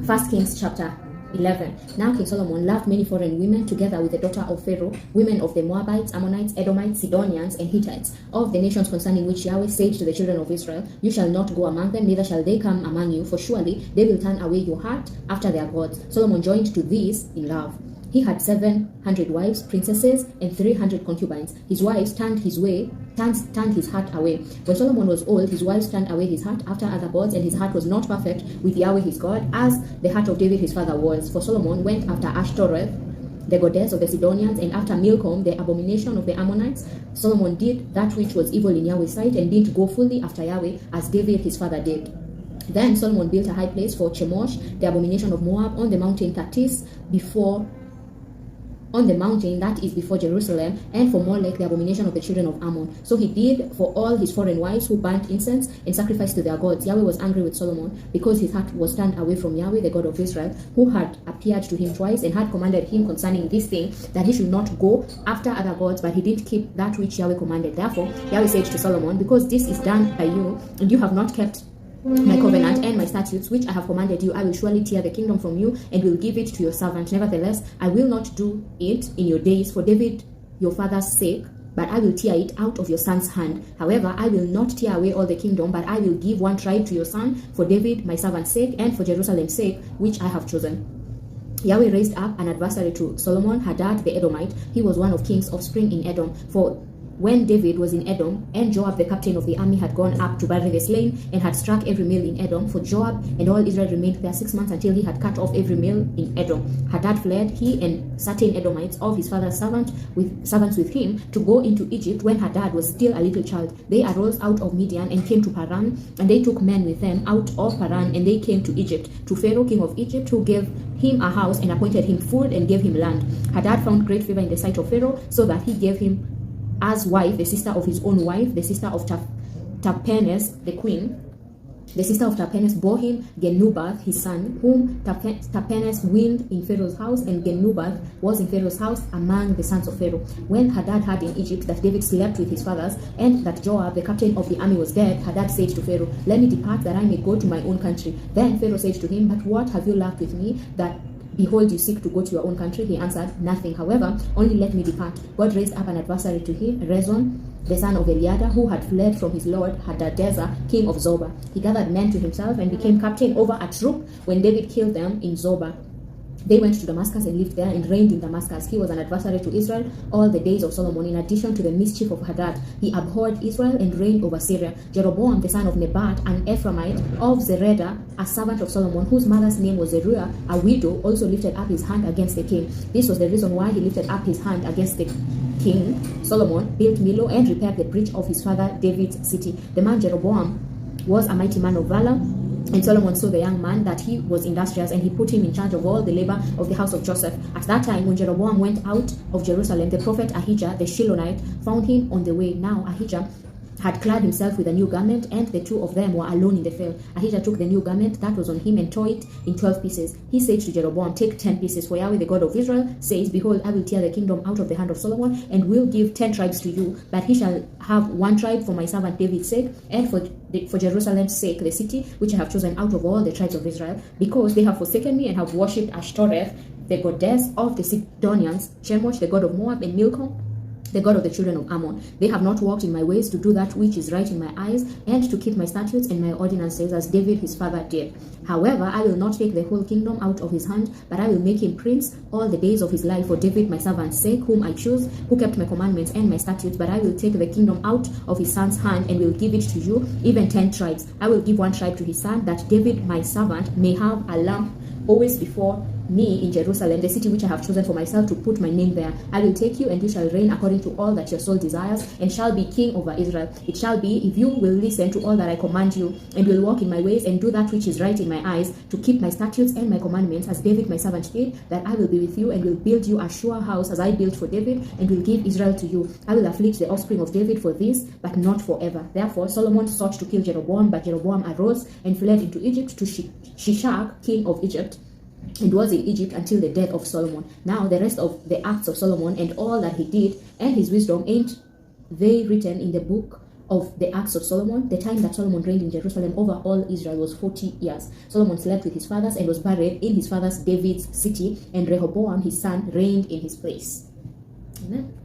1 Kings chapter 11. Now King Solomon loved many foreign women, together with the daughter of Pharaoh, women of the Moabites, Ammonites, Edomites, Sidonians, and Hittites, of the nations concerning which Yahweh said to the children of Israel, You shall not go among them, neither shall they come among you, for surely they will turn away your heart after their gods. Solomon joined to these in love. He had 700 wives, princesses, and 300 concubines. His wives turned his heart away. When Solomon was old, his wives turned away his heart after other gods, and his heart was not perfect with Yahweh his God, as the heart of David his father was. For Solomon went after Ashtoreth, the goddess of the Sidonians, and after Milcom, the abomination of the Ammonites. Solomon did that which was evil in Yahweh's sight, and didn't go fully after Yahweh, as David his father did. Then Solomon built a high place for Chemosh, the abomination of Moab, on the mountain Tatis, on the mountain that is before Jerusalem, and for Molech, the abomination of the children of Ammon. So he did for all his foreign wives who burnt incense and sacrificed to their gods. Yahweh was angry with Solomon because his heart was turned away from Yahweh, the God of Israel, who had appeared to him twice and had commanded him concerning this thing, that he should not go after other gods, but he did keep that which Yahweh commanded. Therefore Yahweh said to Solomon, Because this is done by you, and you have not kept my covenant and my statutes which I have commanded you, I will surely tear the kingdom from you and will give it to your servant. Nevertheless, I will not do it in your days for David your father's sake, but I will tear it out of your son's hand. However, I will not tear away all the kingdom, but I will give one tribe to your son for David my servant's sake, and for Jerusalem's sake, which I have chosen. Yahweh raised up an adversary to Solomon, Hadad the Edomite. He was one of king's offspring in Edom. For when David was in Edom, and Joab the captain of the army had gone up to bury the slain, and had struck every male in Edom, for Joab and all Israel remained there 6 months, until he had cut off every male in Edom. Hadad fled, he and certain Edomites of his father's servants with him, to go into Egypt when Hadad was still a little child. They arose out of Midian and came to Paran, and they took men with them out of Paran, and they came to Egypt, to Pharaoh king of Egypt, who gave him a house and appointed him food and gave him land. Hadad found great favor in the sight of Pharaoh, so that he gave him as wife the sister of his own wife, the sister of Tapenes the queen. The sister of Tapenes bore him Genubath his son, whom Tapenes weaned in Pharaoh's house, and Genubath was in Pharaoh's house among the sons of Pharaoh. When Hadad heard in Egypt that David slept with his fathers, and that Joab the captain of the army was dead, Hadad said to Pharaoh, Let me depart, that I may go to my own country. Then Pharaoh said to him, But what have you lacked with me, that behold, you seek to go to your own country? He answered, Nothing. However, only let me depart. God raised up an adversary to him, Rezon, the son of Eliada, who had fled from his lord Hadadezer, king of Zobah. He gathered men to himself and became captain over a troop when David killed them in Zobah. They went to Damascus and lived there and reigned in Damascus. He was an adversary to Israel all the days of Solomon. In addition to the mischief of Hadad, he abhorred Israel and reigned over Syria. Jeroboam, the son of Nebat, an Ephraimite of Zeredah, a servant of Solomon, whose mother's name was Zeruiah, a widow, also lifted up his hand against the king. This was the reason why he lifted up his hand against the king. Solomon built Millo and repaired the breach of his father David's city. The man Jeroboam was a mighty man of valor, and Solomon saw the young man that he was industrious, and he put him in charge of all the labor of the house of Joseph. At that time, when Jeroboam went out of Jerusalem, the prophet Ahijah the Shilonite found him on the way. Now Ahijah had clad himself with a new garment, and the two of them were alone in the field. Ahijah took the new garment that was on him and tore it in 12 pieces. He said to Jeroboam, Take 10 pieces, for Yahweh the God of Israel says, Behold, I will tear the kingdom out of the hand of Solomon, and will give 10 tribes to you, but he shall have one tribe for my servant David's sake, and for Jerusalem's sake, the city which I have chosen out of all the tribes of Israel, because they have forsaken me and have worshipped Ashtoreth, the goddess of the Sidonians, Chemosh, the god of Moab, and Milcom, the God of the children of Ammon. They have not walked in my ways to do that which is right in my eyes, and to keep my statutes and my ordinances, as David his father did. However, I will not take the whole kingdom out of his hand, but I will make him prince all the days of his life for David my servant's sake, whom I choose, who kept my commandments and my statutes. But I will take the kingdom out of his son's hand, and will give it to you, even 10 tribes. I will give one tribe to his son, that David my servant may have a lamp always before me in Jerusalem, the city which I have chosen for myself to put my name there. I will take you, and you shall reign according to all that your soul desires, and shall be king over Israel. It shall be, if you will listen to all that I command you, and will walk in my ways, and do that which is right in my eyes, to keep my statutes and my commandments, as David my servant did, that I will be with you, and will build you a sure house, as I built for David, and will give Israel to you. I will afflict the offspring of David for this, but not forever. Therefore Solomon sought to kill Jeroboam, but Jeroboam arose and fled into Egypt to Shishak, king of Egypt, and was in Egypt until the death of Solomon. Now the rest of the acts of Solomon, and all that he did, and his wisdom, ain't they written in the book of the acts of Solomon, the time that Solomon reigned in Jerusalem over all Israel was 40 years. Solomon slept with his fathers and was buried in his father's David's city, and Rehoboam his son reigned in his place. Amen.